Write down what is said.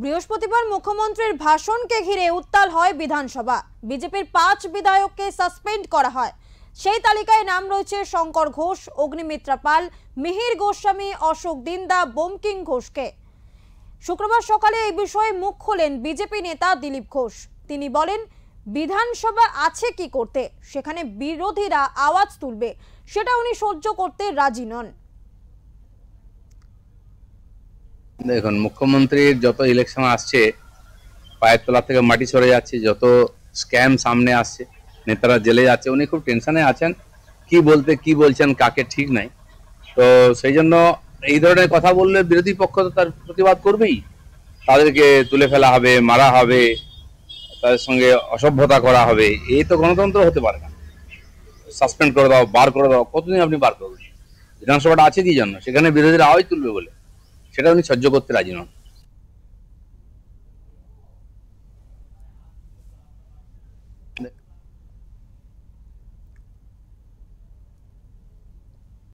বৃহস্পতিবার মুখ্যমন্ত্রীর ভাষণকে ঘিরে উত্তাল হয় বিধানসভা। বিজেপির 5 বিধায়ককে সাসপেন্ড করা হয়। সেই তালিকায় নাম রয়েছে শঙ্কর ঘোষ, অগ্নিমিত্রা পাল, মিহির গোস্বামী, অশোক দিন্দা, বঙ্কিম ঘোষকে। শুক্রবার সকালে এই বিষয়ে মুখ খোলেন বিজেপি নেতা দিলীপ ঘোষ। তিনি বলেন, বিধানসভা আছে কি করতে, সেখানে বিরোধীরা আওয়াজ তুলবে, সেটা উনি সহ্য করতে রাজি নন। দেখুন, মুখ্যমন্ত্রীর যত ইলেকশন আসছে পায়ের তলা থেকে মাটি সরে যাচ্ছে, যত স্ক্যাম সামনে আসছে, নেতারা জেলে যাচ্ছে, উনি খুব টেনশনে আছেন। কি বলতে কি বলছেন কাকে ঠিক নাই। তো সেই জন্য এই ধরনের কথা বললে বিরোধী পক্ষ তো তার প্রতিবাদ করবেই। তাদেরকে তুলে ফেলা হবে, মারা হবে, তাদের সঙ্গে অসভ্যতা করা হবে। এই তো গণতন্ত্র হতে পারে না। সাসপেন্ড করে দাও, বার করে দাও, কতদিন আপনি বার করবেন? বিধানসভাটা আছে কি জন্য? সেখানে বিরোধীরা আওয়াজ তুলবে বলে, সেটা উনি সহ্য করতে রাজি নন।